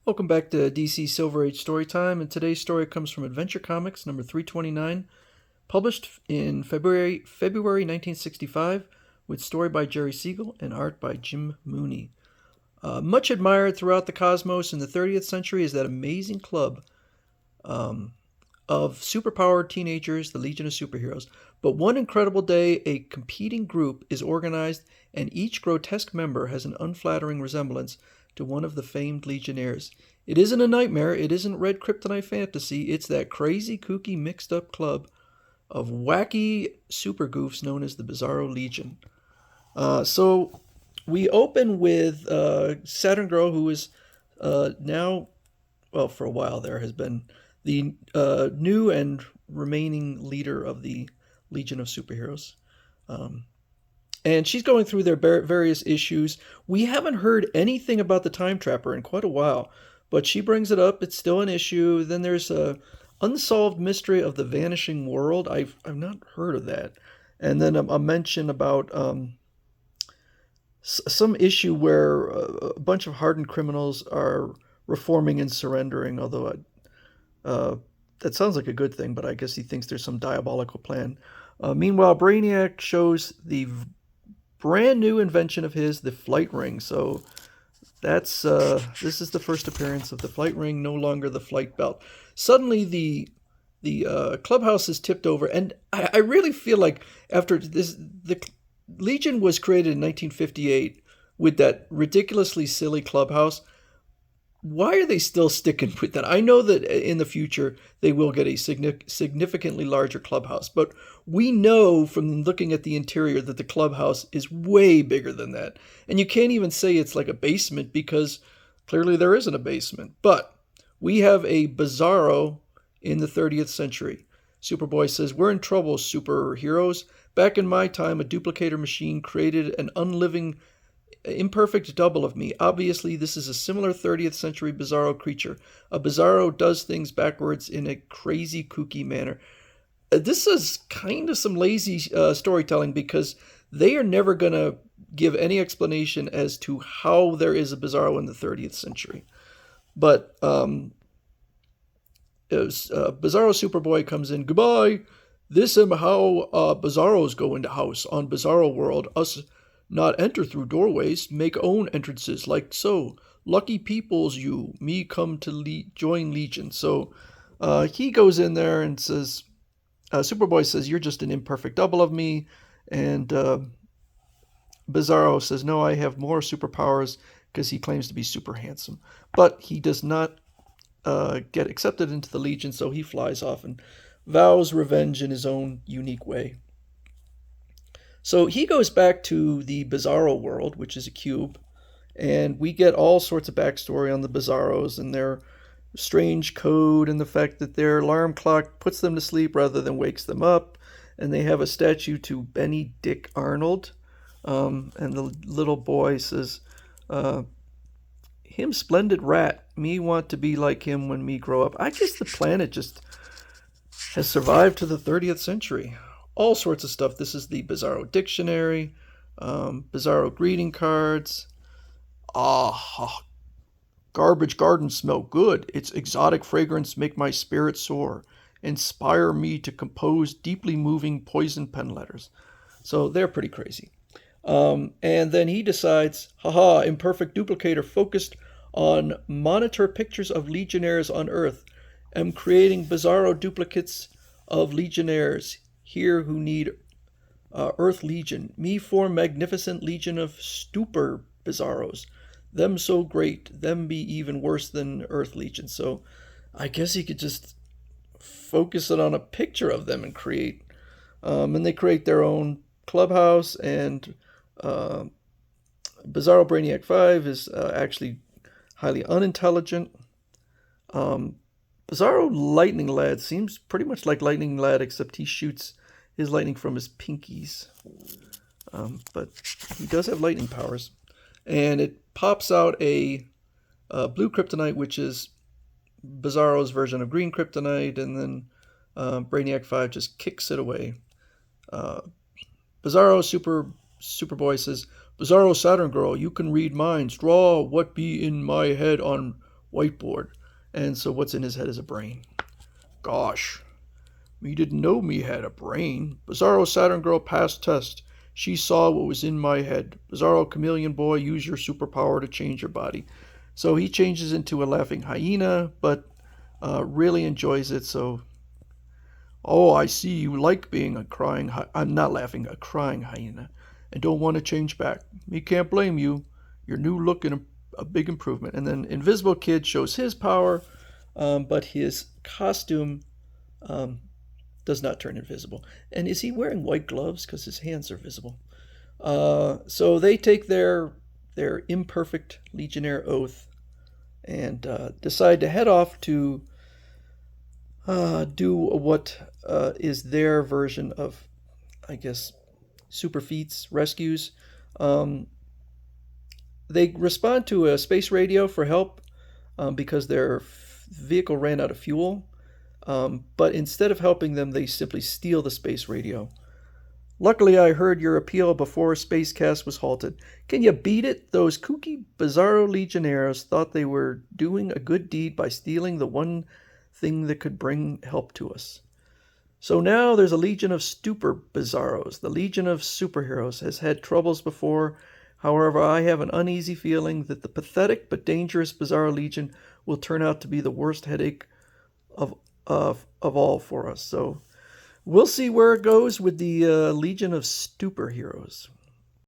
Welcome back to DC Silver Age Storytime, and today's story comes from Adventure Comics number 329, published in February 1965, with story by Jerry Siegel and art by Jim Mooney. Much admired throughout the cosmos in the 30th century is that amazing club of superpowered teenagers, the Legion of Superheroes. But one incredible day, a competing group is organized, and each grotesque member has an unflattering resemblance to one of the famed Legionnaires. It isn't a nightmare, it isn't red kryptonite fantasy, it's that crazy, kooky, mixed-up club of wacky super goofs known as the Bizarro-Legion. So we open with Saturn Girl, who is now, well, for a while there, has been the new and remaining leader of the Legion of Superheroes. And she's going through their various issues. We haven't heard anything about the Time Trapper in quite a while, but she brings it up. It's still an issue. Then there's a unsolved mystery of the vanishing world. I've not heard of that. And then a mention about some issue where a bunch of hardened criminals are reforming and surrendering, although that sounds like a good thing, but I guess he thinks there's some diabolical plan. Meanwhile, Brainiac shows the brand new invention of his, the flight ring. So that's this is the first appearance of the flight ring, no longer the flight belt. Suddenly, the clubhouse is tipped over, and I really feel like after this, the Legion was created in 1958 with that ridiculously silly clubhouse. Why are they still sticking with that? I know that in the future they will get a significantly larger clubhouse, but we know from looking at the interior that the clubhouse is way bigger than that. And you can't even say it's like a basement because clearly there isn't a basement. But we have a Bizarro in the 30th century. Superboy says, "We're in trouble, superheroes. Back in my time, a duplicator machine created an unliving imperfect double of me. Obviously, this is a similar 30th century Bizarro creature. A Bizarro does things backwards in a crazy, kooky manner." This is kind of some lazy storytelling because they are never going to give any explanation as to how there is a Bizarro in the 30th century. But Bizarro Superboy comes in. "Goodbye. This am how Bizarros go into house on Bizarro World. Us not enter through doorways, make own entrances like so. Lucky peoples you, me come to join Legion." So he goes in there and says, Superboy says, "You're just an imperfect double of me." And Bizarro says, "No, I have more superpowers," because he claims to be super handsome. But he does not get accepted into the Legion, so he flies off and vows revenge in his own unique way. So he goes back to the Bizarro world, which is a cube, and we get all sorts of backstory on the Bizarros and their strange code and the fact that their alarm clock puts them to sleep rather than wakes them up, and they have a statue to Benny Dick Arnold, and the little boy says, "Him splendid rat, me want to be like him when me grow up." I guess the planet just has survived to the 30th century. All sorts of stuff. This is the Bizarro Dictionary, Bizarro greeting cards. Garbage garden smell good. Its exotic fragrance make my spirit soar. Inspire me to compose deeply moving poison pen letters. So they're pretty crazy. And then he decides, haha, imperfect duplicator focused on monitor pictures of Legionnaires on Earth. Am creating Bizarro duplicates of Legionnaires here who need Earth Legion. Me form magnificent legion of Stupor Bizarros. Them so great, them be even worse than Earth Legion. So I guess he could just focus it on a picture of them and create. And they create their own clubhouse, and Bizarro Brainiac 5 is actually highly unintelligent. Bizarro Lightning Lad seems pretty much like Lightning Lad, except he shoots his lightning from his pinkies. But he does have lightning powers. And it pops out a blue kryptonite, which is Bizarro's version of green kryptonite, and then Brainiac 5 just kicks it away. Bizarro Superboy says, "Bizarro Saturn Girl, you can read minds. Draw what be in my head on whiteboard. And so what's in his head is a brain. Gosh, me didn't know me had a brain. Bizarro Saturn Girl passed test. She saw what was in my head. Bizarro Chameleon Boy, use your superpower to change your body. So he changes into a laughing hyena, but really enjoys it. So, oh, I see you like being a crying. I'm not laughing, a crying hyena, and don't want to change back. Me can't blame you. Your new look and a big improvement. And then Invisible Kid shows his power, but his costume um, does not turn invisible. And is he wearing white gloves? Because his hands are visible. So they take their imperfect Legionnaire oath and decide to head off to do what is their version of, I guess, super feats, rescues. Um, they respond to a space radio for help because their vehicle ran out of fuel. But instead of helping them, they simply steal the space radio. Luckily, I heard your appeal before Spacecast was halted. Can you beat it? Those kooky, bizarro Legionnaires thought they were doing a good deed by stealing the one thing that could bring help to us. So now there's a legion of stupor bizarros. The Legion of Superheroes has had troubles before. However, I have an uneasy feeling that the pathetic but dangerous Bizarro Legion will turn out to be the worst headache of of all for us. So we'll see where it goes with the Legion of Stupor-Heroes.